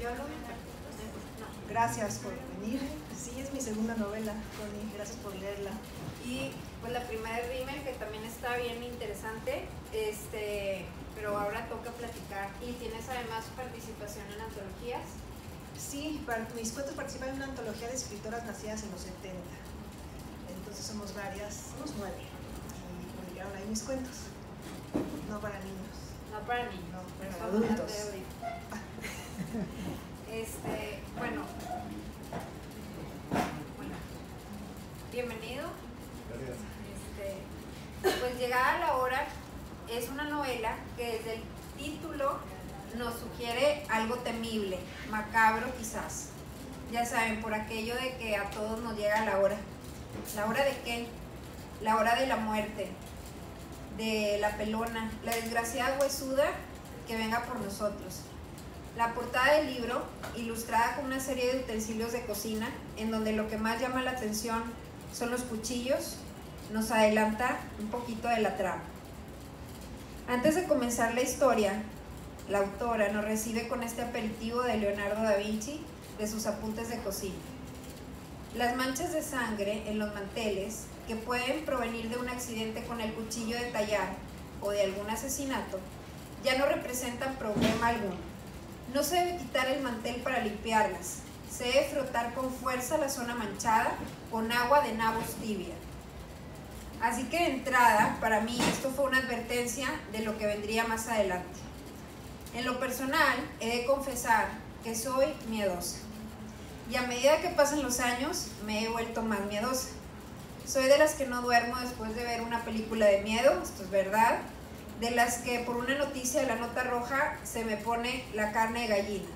¿Yo hablo bien? No. Gracias por venir. Sí, es mi segunda novela, Connie. Gracias por leerla. Y pues la primera es Rímel, que también está bien interesante, pero ahora toca platicar. ¿Y tienes además participación en antologías? Sí, mis cuentos participan en una antología de escritoras nacidas en los 70. Entonces somos varias, somos 9. Y publicaron ahí mis cuentos. No para niños. No para niños, no, para somos adultos. Bueno, bienvenido. Gracias. Pues llegada la hora es una novela que desde el título nos sugiere algo temible, macabro quizás. Ya saben, por aquello de que a todos nos llega la hora. ¿La hora de qué? La hora de la muerte, de la pelona, la desgraciada huesuda que venga por nosotros. La portada del libro, ilustrada con una serie de utensilios de cocina, en donde lo que más llama la atención son los cuchillos, nos adelanta un poquito de la trama. Antes de comenzar la historia, la autora nos recibe con este aperitivo de Leonardo da Vinci de sus apuntes de cocina. Las manchas de sangre en los manteles, que pueden provenir de un accidente con el cuchillo de tallar o de algún asesinato, ya no representan problema alguno. No se debe quitar el mantel para limpiarlas. Se debe frotar con fuerza la zona manchada con agua de nabos tibia. Así que de entrada, para mí, esto fue una advertencia de lo que vendría más adelante. En lo personal, he de confesar que soy miedosa. Y a medida que pasan los años, me he vuelto más miedosa. Soy de las que no duermo después de ver una película de miedo, esto es verdad. De las que por una noticia de la nota roja se me pone la carne de gallina.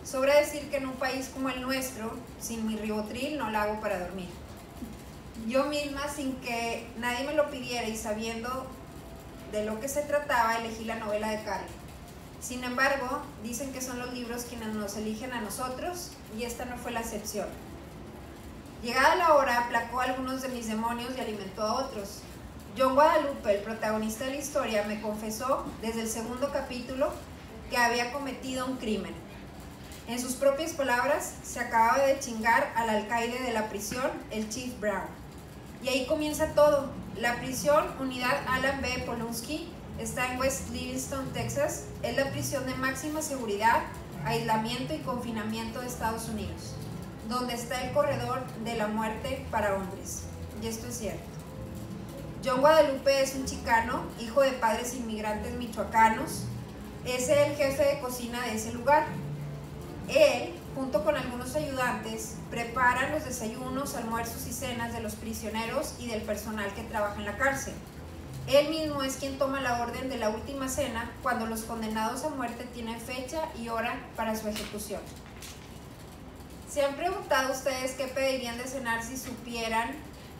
Sobra decir que en un país como el nuestro, sin mi ribotril no la hago para dormir. Yo misma, sin que nadie me lo pidiera y sabiendo de lo que se trataba, elegí la novela de Carla. Sin embargo, dicen que son los libros quienes nos eligen a nosotros y esta no fue la excepción. Llegada la hora, aplacó a algunos de mis demonios y alimentó a otros. John Guadalupe, el protagonista de la historia, me confesó desde el segundo capítulo que había cometido un crimen. En sus propias palabras, se acababa de chingar al alcaide de la prisión, el Chief Brown. Y ahí comienza todo. La prisión Unidad Alan B. Polunsky está en West Livingston, Texas. Es la prisión de máxima seguridad, aislamiento y confinamiento de Estados Unidos, donde está el corredor de la muerte para hombres. Y esto es cierto. John Guadalupe es un chicano, hijo de padres inmigrantes michoacanos. Es el jefe de cocina de ese lugar. Él, junto con algunos ayudantes, prepara los desayunos, almuerzos y cenas de los prisioneros y del personal que trabaja en la cárcel. Él mismo es quien toma la orden de la última cena cuando los condenados a muerte tienen fecha y hora para su ejecución. ¿Se han preguntado ustedes qué pedirían de cenar si supieran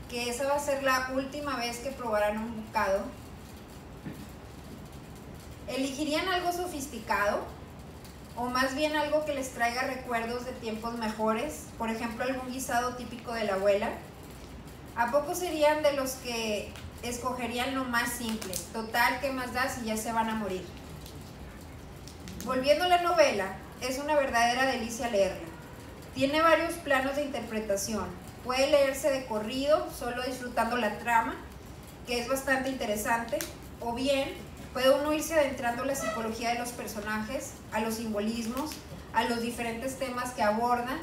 que esa va a ser la última vez que probaran un bocado? ¿Elegirían algo sofisticado? ¿O más bien algo que les traiga recuerdos de tiempos mejores? Por ejemplo, algún guisado típico de la abuela. ¿A poco serían de los que escogerían lo más simple? Total, ¿qué más da si ya se van a morir? Volviendo a la novela, es una verdadera delicia leerla. Tiene varios planos de interpretación. Puede leerse de corrido, solo disfrutando la trama, que es bastante interesante, o bien puede uno irse adentrando en la psicología de los personajes, a los simbolismos, a los diferentes temas que aborda.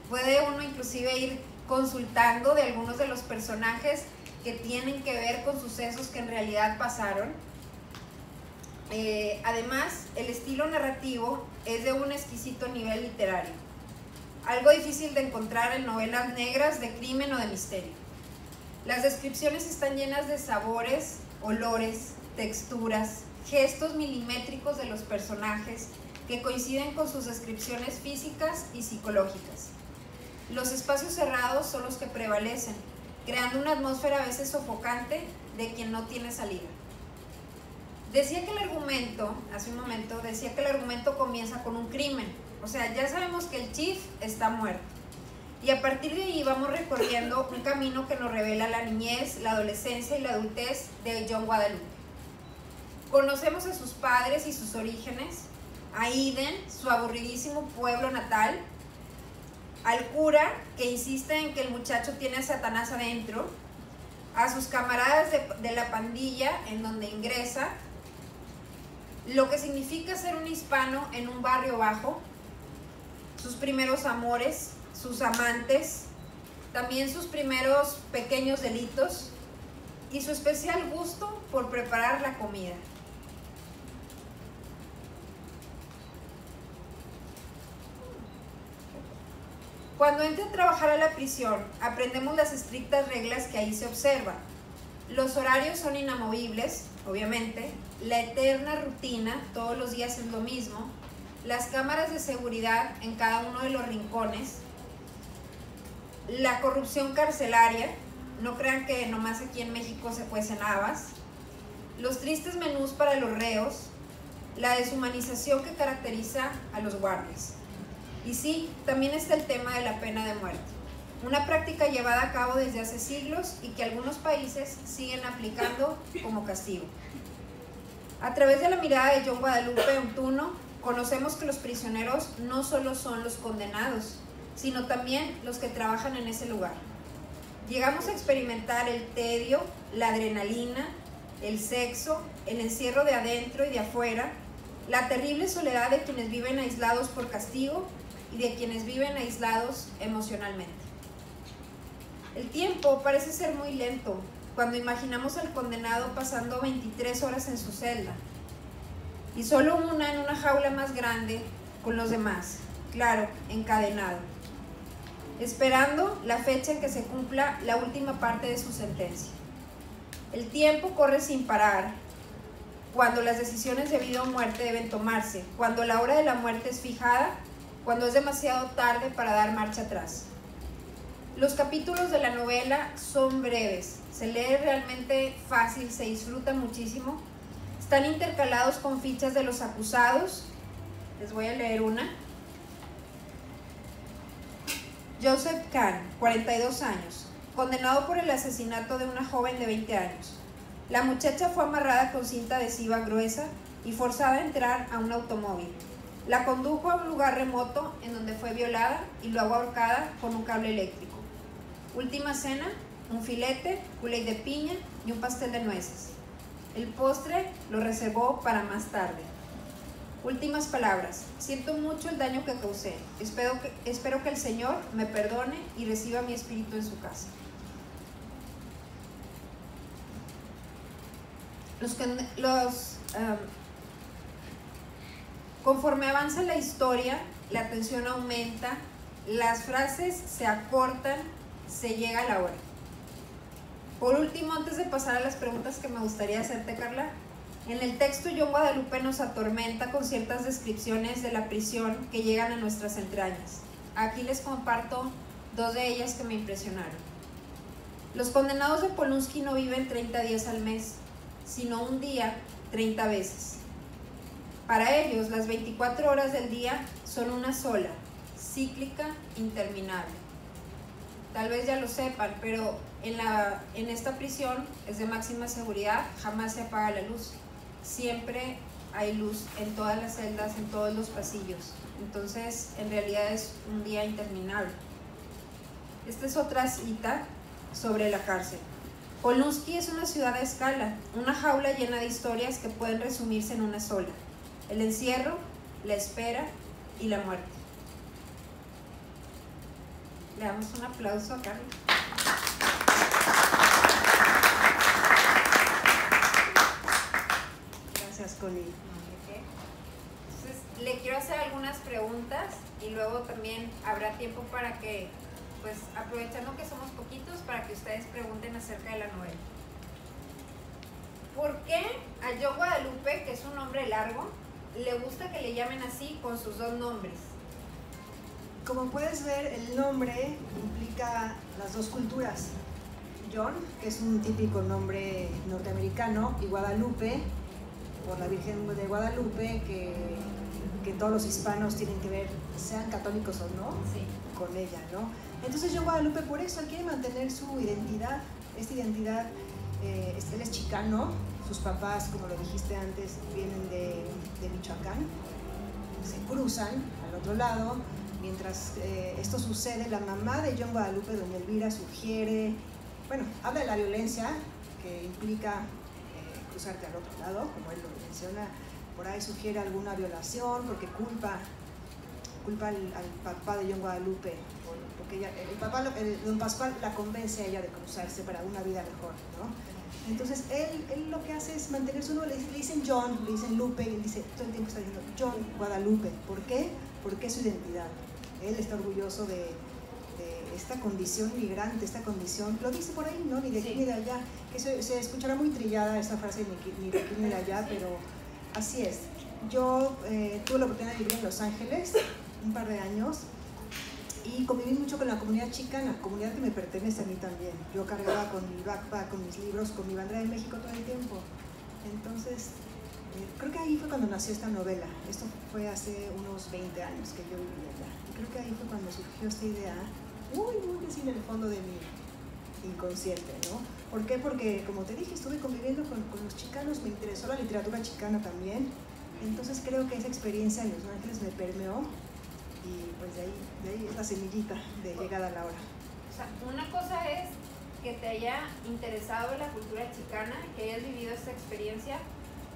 Puede uno inclusive ir consultando de algunos de los personajes que tienen que ver con sucesos que en realidad pasaron. Además, el estilo narrativo es de un exquisito nivel literario, algo difícil de encontrar en novelas negras de crimen o de misterio. Las descripciones están llenas de sabores, olores, texturas, gestos milimétricos de los personajes que coinciden con sus descripciones físicas y psicológicas. Los espacios cerrados son los que prevalecen, creando una atmósfera a veces sofocante de quien no tiene salida. Decía que el argumento, hace un momento, decía que el argumento comienza con un crimen. O sea, ya sabemos que el Chief está muerto. Y a partir de ahí vamos recorriendo un camino que nos revela la niñez, la adolescencia y la adultez de John Guadalupe. Conocemos a sus padres y sus orígenes, a Iden, su aburridísimo pueblo natal, al cura que insiste en que el muchacho tiene a Satanás adentro, a sus camaradas de la pandilla en donde ingresa, lo que significa ser un hispano en un barrio bajo, sus primeros amores, sus amantes, también sus primeros pequeños delitos y su especial gusto por preparar la comida. Cuando entra a trabajar a la prisión, aprendemos las estrictas reglas que ahí se observan. Los horarios son inamovibles, obviamente, la eterna rutina, todos los días es lo mismo, las cámaras de seguridad en cada uno de los rincones, la corrupción carcelaria, no crean que nomás aquí en México se cuecen habas, los tristes menús para los reos, la deshumanización que caracteriza a los guardias. Y sí, también está el tema de la pena de muerte, una práctica llevada a cabo desde hace siglos y que algunos países siguen aplicando como castigo. A través de la mirada de John Guadalupe Untuno, conocemos que los prisioneros no solo son los condenados, sino también los que trabajan en ese lugar. Llegamos a experimentar el tedio, la adrenalina, el sexo, el encierro de adentro y de afuera, la terrible soledad de quienes viven aislados por castigo y de quienes viven aislados emocionalmente. El tiempo parece ser muy lento cuando imaginamos al condenado pasando 23 horas en su celda y solo una en una jaula más grande con los demás, claro, encadenado, esperando la fecha en que se cumpla la última parte de su sentencia. El tiempo corre sin parar cuando las decisiones de vida o muerte deben tomarse, cuando la hora de la muerte es fijada, cuando es demasiado tarde para dar marcha atrás. Los capítulos de la novela son breves, se lee realmente fácil, se disfruta muchísimo. Están intercalados con fichas de los acusados. Les voy a leer una. Joseph Kahn, 42 años, condenado por el asesinato de una joven de 20 años. La muchacha fue amarrada con cinta adhesiva gruesa y forzada a entrar a un automóvil. La condujo a un lugar remoto en donde fue violada y luego ahorcada con un cable eléctrico. Última cena, un filete, Kool-Aid de piña y un pastel de nueces. El postre lo reservó para más tarde. Últimas palabras. Siento mucho el daño que causé. Espero que el Señor me perdone y reciba mi espíritu en su casa. Conforme avanza la historia, la tensión aumenta, las frases se acortan, se llega a la hora. Por último, antes de pasar a las preguntas que me gustaría hacerte, Carla, en el texto John Guadalupe nos atormenta con ciertas descripciones de la prisión que llegan a nuestras entrañas. Aquí les comparto dos de ellas que me impresionaron. Los condenados de Polunsky no viven 30 días al mes, sino un día 30 veces. Para ellos, las 24 horas del día son una sola, cíclica, interminable. Tal vez ya lo sepan, pero en esta prisión es de máxima seguridad, jamás se apaga la luz. Siempre hay luz en todas las celdas, en todos los pasillos. Entonces, en realidad es un día interminable. Esta es otra cita sobre la cárcel. Polunsky es una ciudad a escala, una jaula llena de historias que pueden resumirse en una sola: el encierro, la espera y la muerte. Le damos un aplauso a Carla. Gracias, Connie. Entonces, le quiero hacer algunas preguntas y luego también habrá tiempo para que, pues aprovechando que somos poquitos, para que ustedes pregunten acerca de la novela. ¿Por qué a John Guadalupe, que es un nombre largo, le gusta que le llamen así con sus dos nombres? Como puedes ver, el nombre implica las dos culturas. John, que es un típico nombre norteamericano, y Guadalupe, por la Virgen de Guadalupe, que todos los hispanos tienen que ver, sean católicos o no, Sí. con ella, ¿no? Entonces John Guadalupe por eso quiere mantener su identidad, esta identidad. Él es chicano, sus papás, como lo dijiste antes, vienen de Michoacán, se cruzan al otro lado. Mientras esto sucede, la mamá de John Guadalupe, doña Elvira, sugiere, bueno, habla de la violencia que implica cruzarte al otro lado, como él lo menciona, por ahí sugiere alguna violación porque culpa al papá de John Guadalupe, porque don Pascual la convence a ella de cruzarse para una vida mejor, ¿no? Entonces él lo que hace es mantener su nombre, le dicen John, le dicen Lupe, y él dice, todo el tiempo está diciendo John Guadalupe. ¿Por qué? Porque es su identidad. Él está orgulloso de esta condición migrante, esta condición, lo dice por ahí, ¿no? Ni de aquí ni de allá, que se escuchará muy trillada esa frase, ni de aquí ni de allá, pero así es. Yo tuve la oportunidad de vivir en Los Ángeles un par de años y conviví mucho con la comunidad chicana, comunidad que me pertenece a mí también. Yo cargaba con mi backpack, con mis libros, con mi bandera de México todo el tiempo. Entonces, creo que ahí fue cuando nació esta novela. Esto fue hace unos 20 años que yo vivía allá. Y creo que ahí fue cuando surgió esta idea, muy así en el fondo de mi inconsciente, ¿no? ¿Por qué? Porque, como te dije, estuve conviviendo con los chicanos, me interesó la literatura chicana también. Entonces creo que esa experiencia en Los Ángeles me permeó y pues de ahí es la semillita de llegada a la hora. O sea, una cosa es que te haya interesado la cultura chicana, que hayas vivido esta experiencia,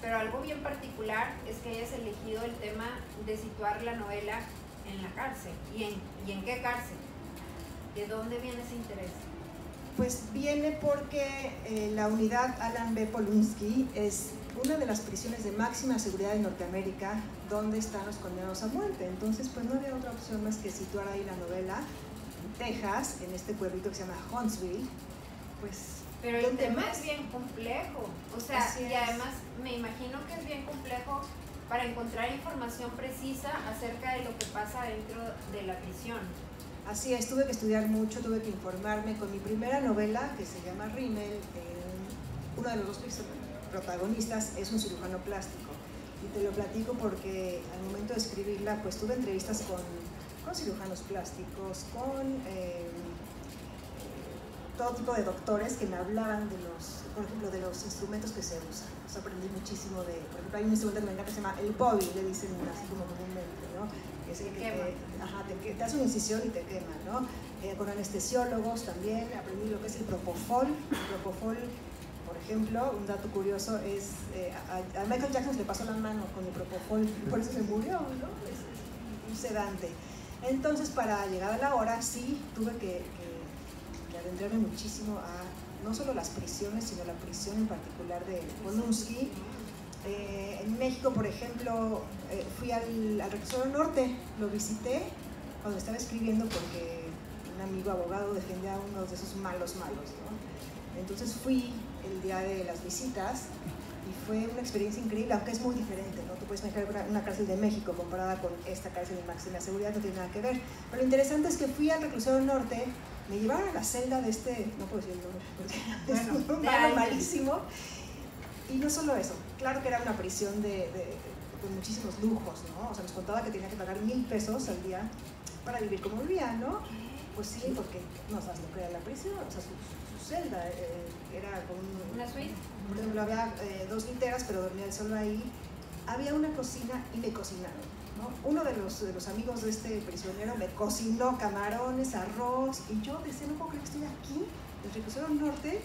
pero algo bien particular es que hayas elegido el tema de situar la novela en la cárcel. ¿Y en qué cárcel? ¿De dónde viene ese interés? Pues viene porque la unidad Alan B. Polunsky es una de las prisiones de máxima seguridad en Norteamérica, donde están los condenados a muerte. Entonces, pues no había otra opción más que situar ahí la novela en Texas, en este pueblito que se llama Huntsville. Pues, pero el tema es bien complejo, o sea, y además me imagino que es bien complejo para encontrar información precisa acerca de lo que pasa dentro de la prisión. Así es, tuve que estudiar mucho, tuve que informarme. Con mi primera novela, que se llama Rimmel, uno de los dos protagonistas es un cirujano plástico. Y te lo platico porque al momento de escribirla, pues tuve entrevistas con cirujanos plásticos, con todo tipo de doctores que me hablaban de por ejemplo, de los instrumentos que se usan. Pues aprendí muchísimo por ejemplo, hay un instrumento que me encanta que se llama el bobby, le dicen así como comúnmente, ¿no? Que es el que te hace una incisión y te quema, ¿no? Con anestesiólogos también aprendí lo que es el propofol. El propofol, por ejemplo, un dato curioso es, a Michael Jackson se le pasó la mano con el propofol, por eso se murió, ¿no? Es un sedante. Entonces, para llegar a la hora, sí, tuve que adentrarme muchísimo a no solo las prisiones, sino la prisión en particular de Polunsky. En México, por ejemplo, fui al Reclusorio Norte, lo visité cuando estaba escribiendo porque un amigo abogado defendía a uno de esos malos, ¿no? Entonces fui el día de las visitas y fue una experiencia increíble, aunque es muy diferente, ¿no? Tú puedes imaginar una cárcel de México comparada con esta cárcel de máxima seguridad, no tiene nada que ver. Pero lo interesante es que fui al Reclusorio Norte, me llevaron a la celda de no puedo decir el nombre, porque es un malo malísimo. Y no solo eso, claro que era una prisión con muchísimos lujos, ¿no? O sea, nos contaba que tenía que pagar 1,000 pesos al día para vivir como vivía, ¿no? Pues sí, porque no sabes lo que era la prisión, o sea, su celda era con una suite. Por ejemplo, había 2 literas, pero dormía él solo ahí. Había una cocina y me cocinaron, ¿no? Uno de los amigos de este prisionero me cocinó camarones, arroz, y yo decía, no puedo creer que estoy aquí, en el Reclusorio Norte,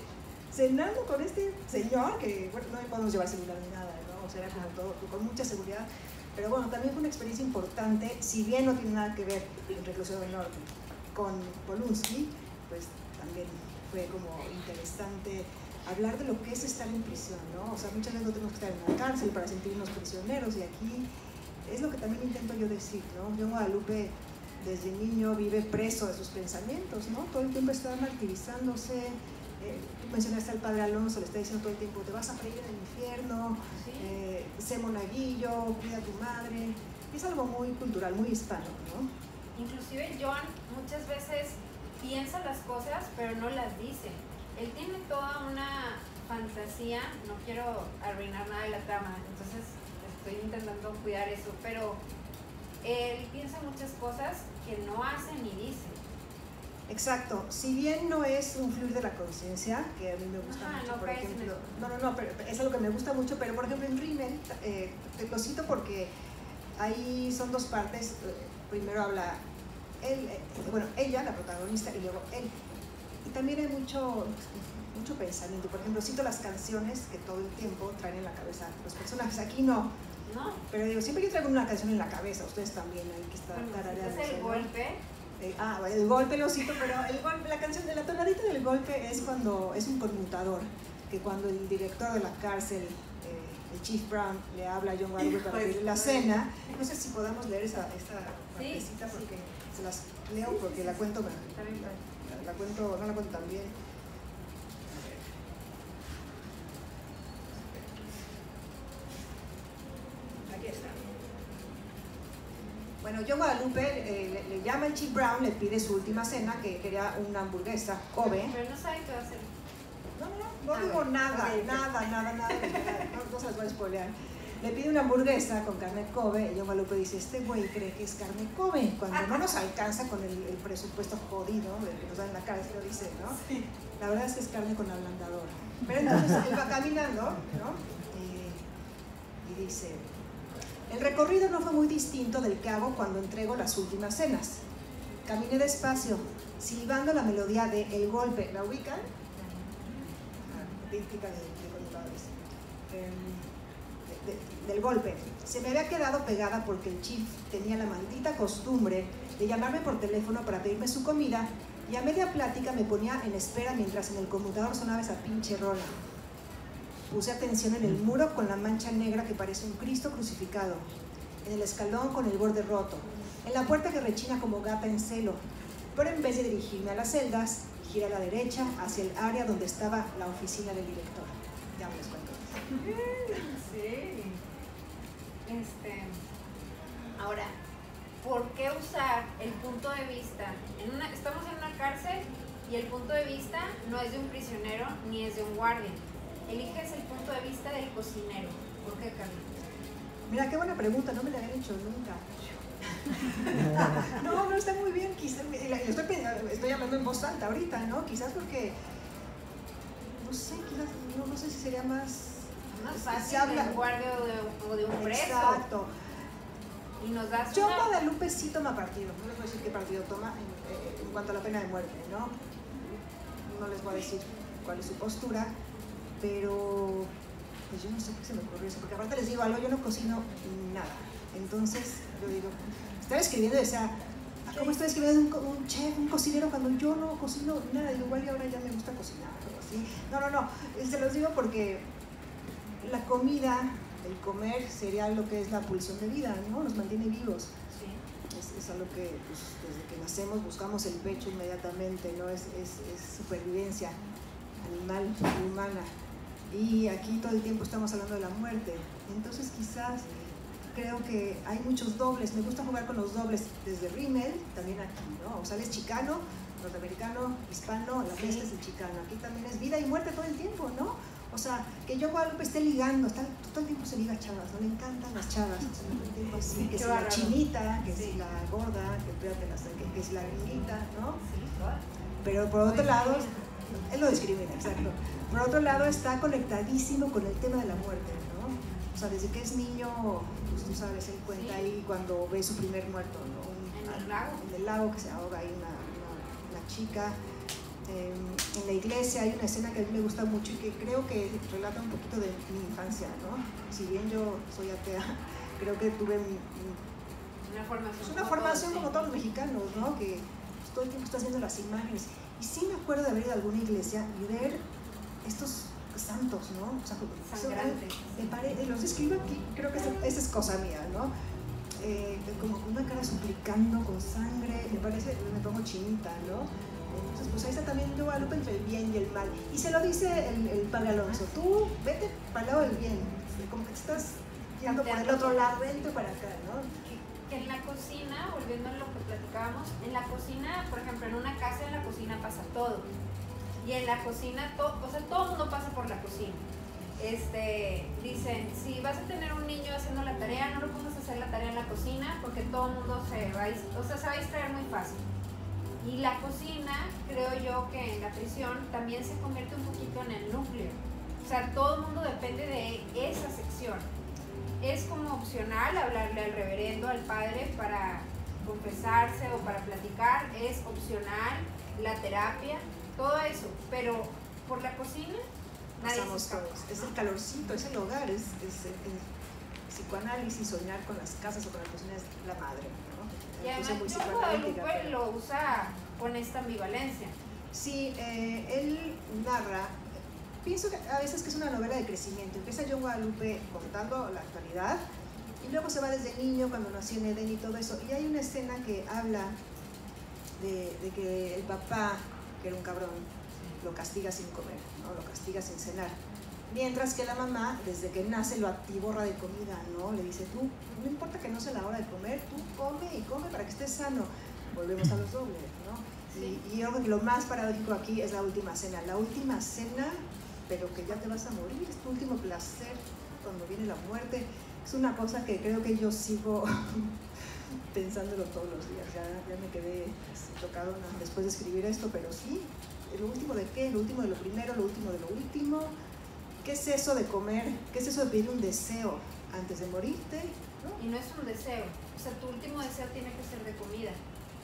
cenando con este señor, que bueno, no podemos llevar celular ni nada, ¿no? O sea, era como todo, con mucha seguridad. Pero bueno, también fue una experiencia importante, si bien no tiene nada que ver el Reclusorio Norte con Polunsky, pues también fue como interesante hablar de lo que es estar en prisión, ¿no? O sea, muchas veces no tenemos que estar en una cárcel para sentirnos prisioneros, y aquí es lo que también intento yo decir, ¿no? John Guadalupe desde niño vive preso de sus pensamientos, ¿no? Todo el tiempo está martirizándose. Mencionaste al padre Alonso, le está diciendo todo el tiempo, te vas a freír en el infierno, ¿sí? Sé monaguillo, cuida a tu madre. Es algo muy cultural, muy hispano, ¿no? Inclusive John muchas veces piensa las cosas, pero no las dice. Él tiene toda una fantasía, no quiero arruinar nada de la trama, entonces estoy intentando cuidar eso, pero él piensa muchas cosas que no hace ni dice. Exacto, si bien no es un fluir de la conciencia, que a mí me gusta mucho, por ejemplo, pero es algo que me gusta mucho, pero por ejemplo en Rimmel, te lo cito porque ahí son dos partes. Primero habla ella, la protagonista, y luego él. Y también hay mucho pensamiento. Por ejemplo, cito las canciones que todo el tiempo traen en la cabeza los personajes. Aquí no. No. Pero digo, siempre yo traigo una canción en la cabeza. Ustedes también hay que estar tarareando. ¿Es el golpe? El golpe lo cito, pero la canción de la tonadita del golpe es cuando es un conmutador, que cuando el director de la cárcel, el Chief Brown, le habla a John Guadalupe para pedir la cena. No sé si podamos leer esta partecita, porque se las leo porque la cuento, la cuento, no la cuento tan bien. Aquí está. Bueno, John Guadalupe le llama al Chief Brown, le pide su última cena, que quería una hamburguesa Kobe. Pero no sabe qué va a hacer. No digo nada, no se las voy a spoilear. Le pide una hamburguesa con carne Kobe y John Guadalupe dice, este güey cree que es carne Kobe, cuando no nos alcanza con el presupuesto jodido que nos dan en la cárcel, lo dice, ¿no? Sí. La verdad es que es carne con ablandador. Pero entonces él va caminando, ¿no? Y dice, el recorrido no fue muy distinto del que hago cuando entrego las últimas cenas. Caminé despacio, silbando la melodía de El Golpe. ¿La ubican? Típica de conmutadores. Del golpe. Se me había quedado pegada porque el Chief tenía la maldita costumbre de llamarme por teléfono para pedirme su comida y a media plática me ponía en espera mientras en el conmutador sonaba esa pinche rola. Puse atención en el muro con la mancha negra que parece un Cristo crucificado, en el escalón con el borde roto, en la puerta que rechina como gata en celo, pero en vez de dirigirme a las celdas, giré a la derecha hacia el área donde estaba la oficina del director. Ya me les cuento. Sí. Ahora, ¿por qué usar el punto de vista? Estamos en una cárcel y el punto de vista no es de un prisionero ni es de un guardia. Eliges el punto de vista del cocinero. ¿Por qué, Carlos? Mira, qué buena pregunta, no me la habían hecho nunca. No, está muy bien, quizás, estoy hablando en voz alta ahorita, ¿no? Quizás porque, no sé, no sé si sería más fácil de un guardia o de un preso. Exacto. Y nos das John Guadalupe sí toma partido, no les voy a decir qué partido toma en cuanto a la pena de muerte, ¿no? No les voy a decir cuál es su postura, pero pues yo no sé qué se me ocurrió eso, porque aparte les digo algo, yo no cocino nada. Entonces, yo digo, estaba escribiendo y decía, ¿cómo estoy escribiendo un chef, un cocinero cuando yo no cocino nada? Digo, igual y ahora ya me gusta cocinar, o así. No, se los digo porque la comida, el comer, sería lo que es la pulsión de vida, ¿no? Nos mantiene vivos. Sí. Es algo que pues, desde que nacemos buscamos el pecho inmediatamente, ¿no? Es supervivencia animal, humana. Y aquí todo el tiempo estamos hablando de la muerte. Entonces quizás creo que hay muchos dobles. Me gusta jugar con los dobles desde Rimmel, también aquí, ¿no? O sea, es chicano, norteamericano, hispano, la mezcla es el chicano. Aquí también es vida y muerte todo el tiempo, ¿no? O sea, que yo Guadalupe esté ligando, todo el tiempo se liga a chavas, ¿no? Le encantan las chavas, todo el tiempo así, que si la chinita, que si la gorda, que si la gringuita, ¿no? Pero por otro lado, él lo discrimina, exacto. Por otro lado está conectadísimo con el tema de la muerte, ¿no? O sea, desde que es niño, pues tú sabes, él cuenta ahí cuando ve su primer muerto, ¿no? En el lago. En el lago, que se ahoga ahí una chica. En la iglesia hay una escena que a mí me gusta mucho y que creo que relata un poquito de mi infancia, ¿no? Si bien yo soy atea, creo que tuve una formación como todos los mexicanos, ¿no? Que pues, todo el tiempo estás viendo las imágenes. Y sí me acuerdo de haber ido a alguna iglesia y ver estos santos, ¿no? O sea, sangrantes. Los describo aquí, creo que esa es cosa mía, ¿no? Como con una cara suplicando con sangre, me pongo chinita, ¿no? Entonces, pues ahí está también Guadalupe entre el bien y el mal. Y se lo dice el padre Alonso, tú vete para el lado del bien, como que te estás yendo por el otro lado, vente para acá, ¿no? Que en la cocina, volviendo a lo que platicábamos, en la cocina, por ejemplo, en una casa, en la cocina pasa todo. Y en la cocina, todo el mundo pasa por la cocina. Dicen, si vas a tener un niño haciendo la tarea, no lo pongas a hacer la tarea en la cocina porque todo el mundo se va a distraer muy fácil. Y la cocina, creo yo que en la prisión también se convierte un poquito en el núcleo. O sea, todo el mundo depende de esa sección. es como opcional hablarle al reverendo, al padre para confesarse o para platicar, es opcional, la terapia, todo eso, pero por la cocina nadie pasamos se escapa, todos. ¿no? Es el calorcito, es el hogar, es el psicoanálisis, soñar con las casas o con la cocina es la madre, ¿no? Y además Yo muy John psicoanalítica, Guadalupe pero- lo usa con esta ambivalencia. Sí, él narra, pienso que a veces que es una novela de crecimiento. Empieza John Guadalupe contando la actualidad y luego se va desde niño cuando nació en Edén y todo eso. Y hay una escena que habla de que el papá, que era un cabrón, lo castiga sin comer, ¿no? Lo castiga sin cenar. Mientras que la mamá, desde que nace, lo atiborra de comida, ¿no? Le dice, tú, no importa que no sea la hora de comer, tú come y come para que estés sano. Volvemos a los dobles, ¿no? Sí. Y yo creo que lo más paradójico aquí es la última cena. La última cena, pero que ya te vas a morir, es tu último placer cuando viene la muerte. Es una cosa que creo que yo sigo pensándolo todos los días. Ya me quedé tocado después de escribir esto, pero sí, ¿lo último de qué? ¿Lo último de lo primero? ¿Lo último de lo último? ¿Qué es eso de comer? ¿Qué es eso de pedir un deseo antes de morirte? ¿No? Y no es un deseo, o sea, tu último deseo tiene que ser de comida.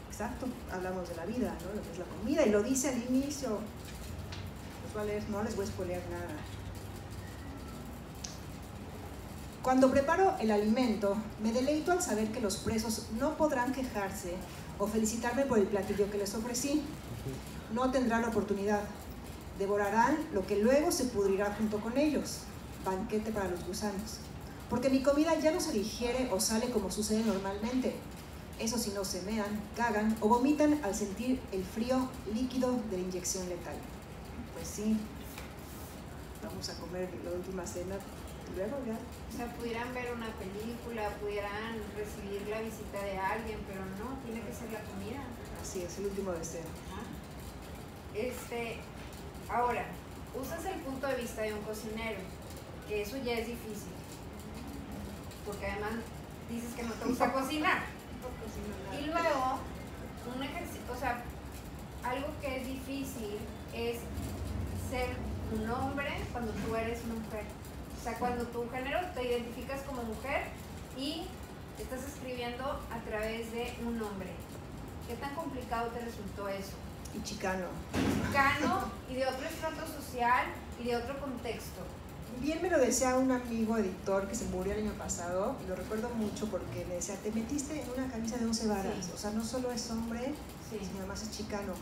Exacto, hablamos de la vida, ¿no? Lo que es la comida, y lo dice al inicio. Los voy a leer, no les voy a spoilear nada. Cuando preparo el alimento, me deleito al saber que los presos no podrán quejarse o felicitarme por el platillo que les ofrecí. No tendrán oportunidad. Devorarán lo que luego se pudrirá junto con ellos. Banquete para los gusanos. Porque mi comida ya no se digiere o sale como sucede normalmente. Eso si no se mean, cagan o vomitan al sentir el frío líquido de la inyección letal. Pues sí, vamos a comer la última cena y luego ya. O sea, pudieran ver una película, pudieran recibir la visita de alguien, pero no, tiene que ser la comida. Así es, el último deseo. Ahora, usas el punto de vista de un cocinero, que eso ya es difícil, porque además dices que no te gusta cocinar. Y luego, un ejercicio, o sea, algo que es difícil es ser un hombre cuando tú eres mujer. O sea, cuando tu género te identificas como mujer y estás escribiendo a través de un hombre. ¿Qué tan complicado te resultó eso? Y chicano. Mexicano y de otro estrato social y de otro contexto. Bien me lo decía un amigo editor que se murió el año pasado, y lo recuerdo mucho porque me decía, te metiste en una camisa de 11 varas, Sí. o sea, no solo es hombre, Sí. sino además es chicano.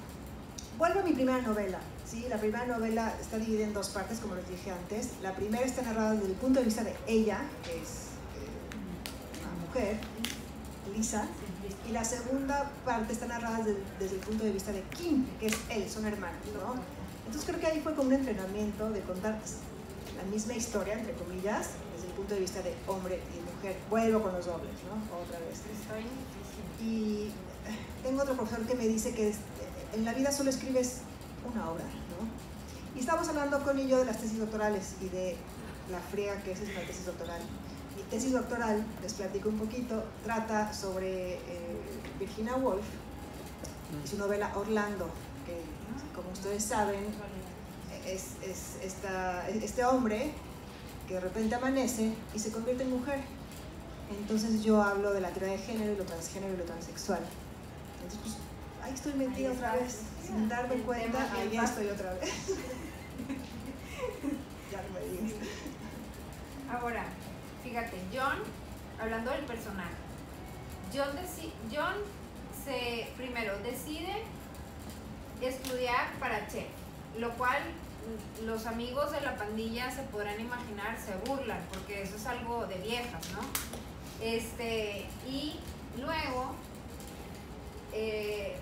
Vuelvo a mi primera novela, ¿sí? La primera novela está dividida en dos partes, como les dije antes. La primera está narrada desde el punto de vista de ella, que es una mujer, Lisa, y la segunda parte está narrada desde el punto de vista de Kim, que es él, son hermanos, ¿no? Entonces creo que ahí fue como un entrenamiento de contar la misma historia, entre comillas, desde el punto de vista de hombre y mujer. Vuelvo con los dobles, ¿no? Otra vez. Está bien difícil. Y tengo otro profesor que me dice que en la vida solo escribes una obra, ¿no? Y estamos hablando con ello de las tesis doctorales y de la friega que es una tesis doctoral. Mi tesis doctoral, les platico un poquito, trata sobre Virginia Woolf y su novela Orlando, que como ustedes saben es este hombre que de repente amanece y se convierte en mujer. Entonces yo hablo de la teoría de género y lo transgénero y lo transexual. Entonces pues ahí estoy metida Ahí otra estás, vez, sin darme el cuenta, tema ahí bien estoy otra vez. Ya no me digas. Ahora, fíjate, John, hablando del personaje, John primero decide estudiar para chef, lo cual los amigos de la pandilla se podrán imaginar, se burlan, porque eso es algo de viejas, ¿no? Y luego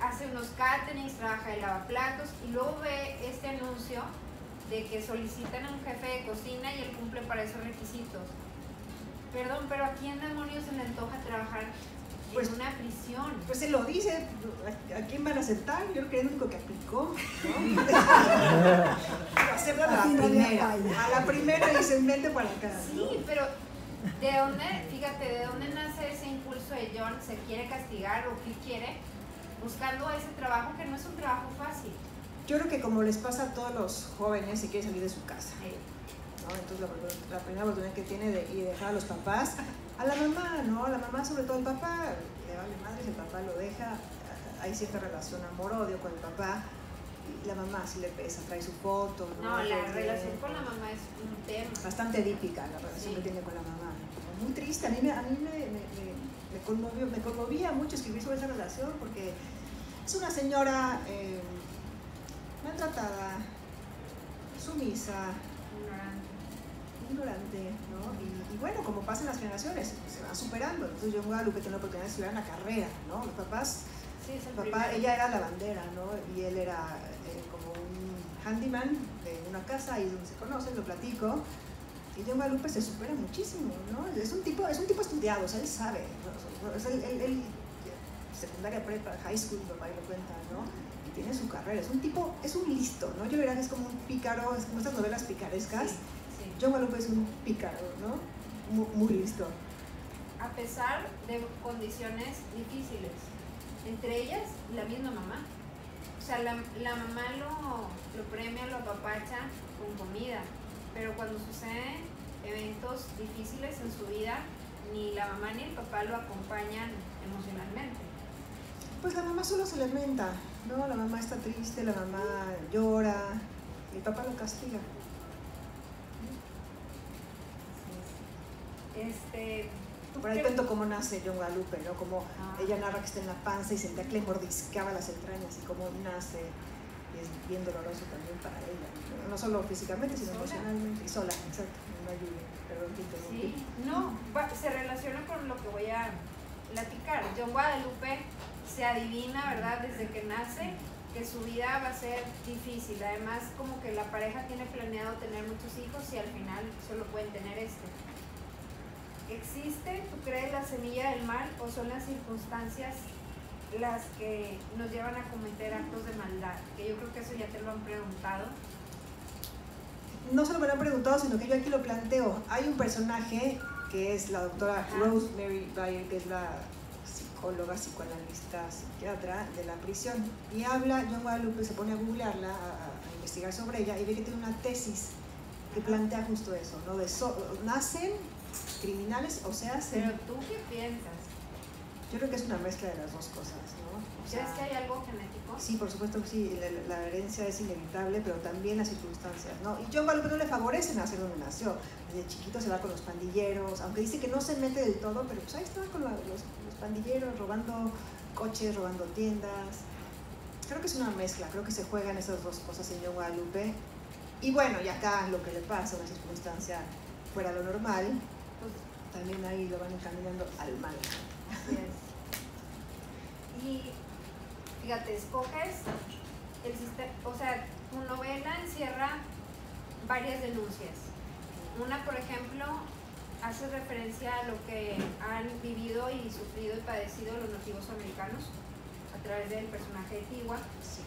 hace unos caterings, trabaja de lavaplatos y luego ve este anuncio de que solicitan a un jefe de cocina y él cumple para esos requisitos. Perdón, pero ¿a quién demonios se le antoja trabajar Pues- en una prisión? Pues se lo dice, ¿a quién van a aceptar? Yo creo que es el único que aplicó, ¿no? Hacerlo a la primera. A la primera y se invente para acá, ¿no? Sí, pero ¿de dónde, fíjate, de dónde nace ese impulso de John? ¿Se quiere castigar o qué quiere? Buscando ese trabajo que no es un trabajo fácil. Yo creo que como les pasa a todos los jóvenes, se quiere salir de su casa. ¿no? Entonces la primera oportunidad que tiene de ir a dejar a los papás, a la mamá, ¿no? A la mamá, sobre todo el papá, le vale madre si el papá lo deja, hay cierta relación amor-odio con el papá, y la mamá sí le pesa, trae su foto. No, la relación con la mamá es un tema. Bastante edípica la relación que tiene con la mamá, ¿no? Muy triste, a mí me conmovía mucho escribir sobre esa relación porque es una señora maltratada, sumisa, ignorante, ¿no? Y bueno, como pasa en las generaciones, se van superando. Entonces yo en Guadalupe tengo la oportunidad de estudiar en la carrera, ¿no? Los papás, ella era lavandera, ¿no? Y él era como un handyman de una casa, ahí donde se conocen, lo platico. Y yo en Guadalupe se supera muchísimo, ¿no? Es un tipo estudiado, o sea, él sabe, ¿no? Él secundaria, prepa, high school, mi papá lo cuenta, ¿no? Y tiene su carrera, es un listo, ¿no? Yo le diría que es como un pícaro, es como estas novelas picarescas. Sí. John Guadalupe es un pícaro, ¿no? Muy listo. A pesar de condiciones difíciles, entre ellas la misma mamá. O sea, la mamá lo premia, lo apapacha con comida, pero cuando suceden eventos difíciles en su vida, ni la mamá ni el papá lo acompañan emocionalmente. Pues la mamá solo se lamenta, ¿no? La mamá está triste, la mamá llora, y el papá lo castiga. Por ahí cuento cómo nace John Guadalupe, ¿no? Como ella narra que está en la panza y sentía que le mordisqueaba las entrañas y cómo nace, y es bien doloroso también para ella, no solo físicamente, sino emocionalmente, y sola, exacto, no ayuda, perdón que interrumpí. Sí, no, se relaciona con lo que voy a platicar. John Guadalupe se adivina, ¿verdad?, desde que nace, que su vida va a ser difícil. Además, como que la pareja tiene planeado tener muchos hijos y al final solo pueden tener este. ¿Existe, tú crees, la semilla del mal o son las circunstancias las que nos llevan a cometer actos de maldad? Que yo creo que eso ya te lo han preguntado. No solo me lo han preguntado, sino que yo aquí lo planteo. Hay un personaje que es la doctora Rosemary Bayer, que es la psicóloga, psicoanalista, psiquiatra de la prisión. Y habla, John Guadalupe se pone a googlearla, a investigar sobre ella, y ve que tiene una tesis que plantea justo eso, ¿no? Nacen criminales o se hacen. Pero tú, ¿qué piensas? Yo creo que es una mezcla de las dos cosas, ¿no? ¿Crees que hay algo genético? Sí, por supuesto que sí, la herencia es inevitable, pero también las circunstancias, ¿no? Y John Guadalupe no le favorece nacer donde nació. Desde chiquito se va con los pandilleros, aunque dice que no se mete del todo, pero pues ahí está con los pandilleros, robando coches, robando tiendas. Creo que es una mezcla, creo que se juegan esas dos cosas en John Guadalupe. Y bueno, y acá lo que le pasa, una circunstancia fuera de lo normal, pues también ahí lo van encaminando al mal. Así es. Y fíjate, escoges el sistema, o sea, tu novela encierra varias denuncias. Una, por ejemplo, hace referencia a lo que han vivido y sufrido y padecido los nativos americanos a través del personaje de Tiwa. Sí.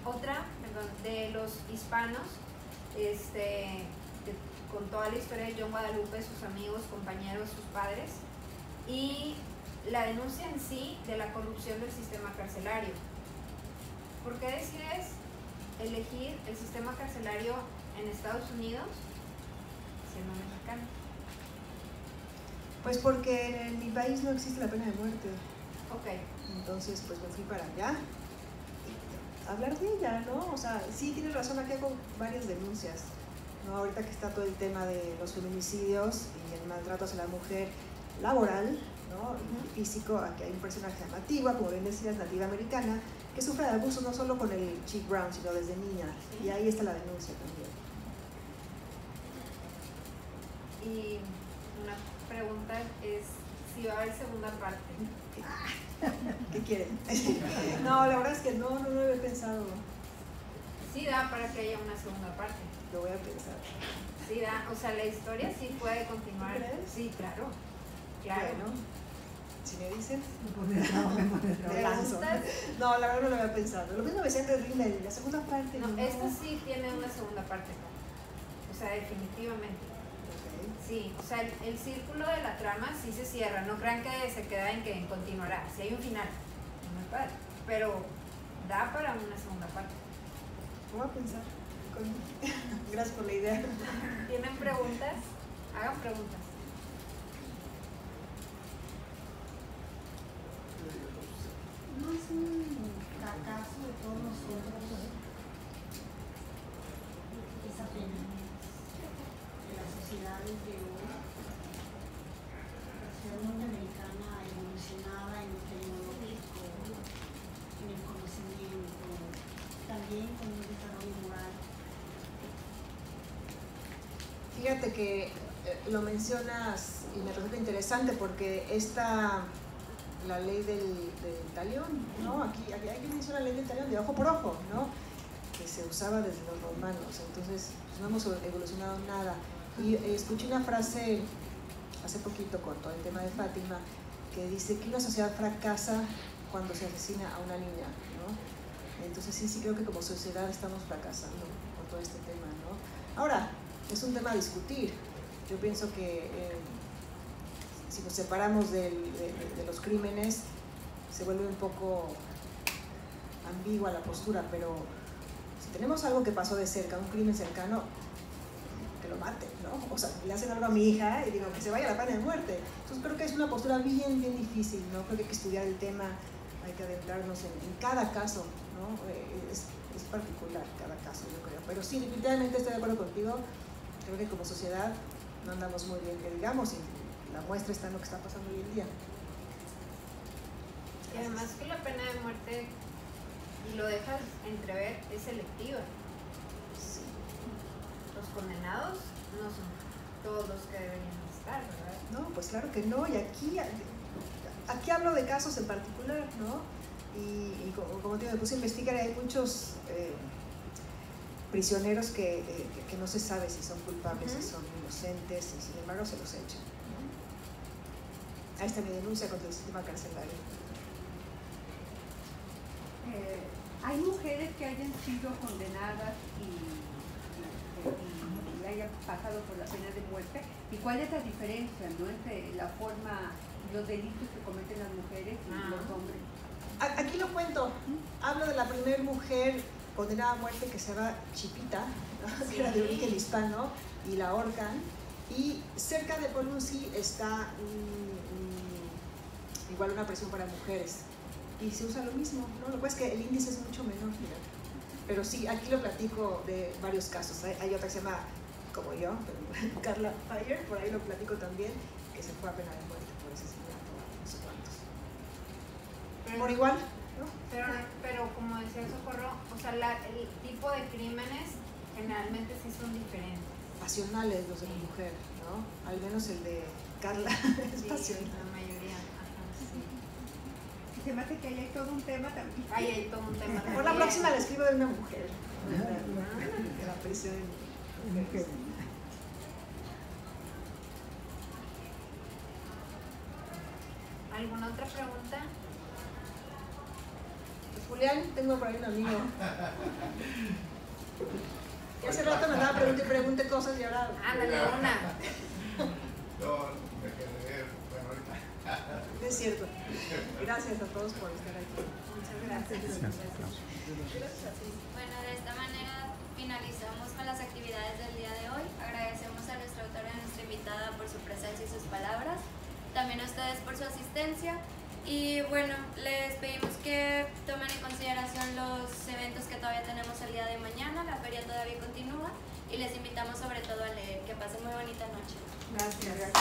Otra, perdón, de los hispanos, con toda la historia de John Guadalupe, sus amigos, compañeros, sus padres, y la denuncia en sí de la corrupción del sistema carcelario. ¿Por qué decides elegir el sistema carcelario en Estados Unidos siendo mexicano? Pues porque en mi país no existe la pena de muerte. Ok. Entonces, pues me fui para allá y hablar de ella, ¿no? O sea, sí tienes razón, aquí hago varias denuncias, ¿no? Ahorita que está todo el tema de los feminicidios y el maltrato hacia la mujer laboral, ¿no? Físico, aquí hay un personaje nativa, como bien decías, nativa americana, que sufre de abuso no solo con el Chick Brown, sino desde niña. Sí. Y ahí está la denuncia también. Y una pregunta es si va a haber segunda parte. ¿Qué quieren? No, la verdad es que no lo había pensado. Sí da para que haya una segunda parte. Lo voy a pensar. Sí da, o sea, la historia sí puede continuar. ¿Crees? Sí, claro. Claro. Bueno, si me dices, ¿Te lanzo. gustas? No, la verdad no lo había pensado. Lo mismo me decían de Rimmel, la segunda parte. No, esta sí tiene una segunda parte, ¿no? O sea, definitivamente. Okay. Sí, o sea, el círculo de la trama sí se cierra. No crean que se queda en que continuará. Sí hay un final, no es padre, pero da para una segunda parte. Voy a pensar. Gracias por la idea. ¿Tienen preguntas? Hagan preguntas. ¿No es un fracaso de todos nosotros esa pena de las sociedades de hoy? La sociedad norteamericana evolucionada en lo tecnológico, en el conocimiento, también con un desarrollo moral. Fíjate que lo mencionas y me resulta interesante porque la ley del talión, ¿no? Aquí menciona la ley del talión de ojo por ojo, ¿no? Que se usaba desde los romanos, entonces pues, no hemos evolucionado nada. Y escuché una frase hace poquito con todo el tema de Fátima que dice que una sociedad fracasa cuando se asesina a una niña, ¿no? Entonces sí creo que como sociedad estamos fracasando con todo este tema, ¿no? Ahora, es un tema a discutir. Yo pienso que si nos separamos de los crímenes, se vuelve un poco ambigua la postura, pero si tenemos algo que pasó de cerca, un crimen cercano, que lo maten, ¿no? O sea, le hacen algo a mi hija y digo que se vaya a la pena de muerte. Entonces creo que es una postura bien difícil, ¿no? Creo que hay que estudiar el tema, hay que adentrarnos en cada caso, ¿no? Es particular cada caso, yo creo. Pero sí, definitivamente estoy de acuerdo contigo. Creo que como sociedad no andamos muy bien, que digamos, y la muestra está en lo que está pasando hoy en día. Y además que la pena de muerte, y lo dejas entrever, es selectiva. Sí. Los condenados no son todos los que deberían estar, ¿verdad? No, pues claro que no, y aquí hablo de casos en particular, ¿no? Y como te digo, me puse a investigar y hay muchos prisioneros que no se sabe si son culpables, si son inocentes, y sin embargo se los echan, ¿no? Ahí está mi denuncia contra el sistema carcelario. Hay mujeres que hayan sido condenadas y hayan pasado por la pena de muerte. ¿Y cuál es la diferencia, ¿no?, entre la forma, los delitos que cometen las mujeres y los hombres? Aquí lo cuento. Hablo de la primera mujer condenada a muerte que se llama Chipita, ¿no? Sí. Que era de origen hispano, y la ahorcan. Y cerca de Polunzi está igual una prisión para mujeres. Y se usa lo mismo, ¿no? Lo que pasa es que el índice es mucho menor, mira. Pero sí, aquí lo platico de varios casos. Hay otra que se llama, como yo, Carla Fire, por ahí lo platico también, que se fue a pena de muerte por asesinato a no sé cuántos. Por igual, ¿no? Pero como decía Socorro, o sea, el tipo de crímenes generalmente sí son diferentes. Pasionales los de la mujer, ¿no? Al menos el de Carla es pasional. La mayoría, ajá, sí. Se me hace que ahí hay todo un tema también. Ahí hay todo un tema. Por la próxima le escribo de una mujer. De la prisión de mujeres. ¿Alguna otra pregunta? Pues, Julián, tengo por ahí un amigo. Y hace rato me andaba pregunte cosas y ahora... Ándale, una. No, me quedé, bueno, ahorita. Es cierto. Gracias a todos por estar aquí. Muchas gracias. Bueno, de esta manera finalizamos con las actividades del día de hoy. Agradecemos a nuestra autora y a nuestra invitada por su presencia y sus palabras, también a ustedes por su asistencia. Y bueno, les pedimos que tomen en consideración los eventos que todavía tenemos el día de mañana. La feria todavía continúa y les invitamos sobre todo a leer. Que pasen muy bonita noche. Gracias.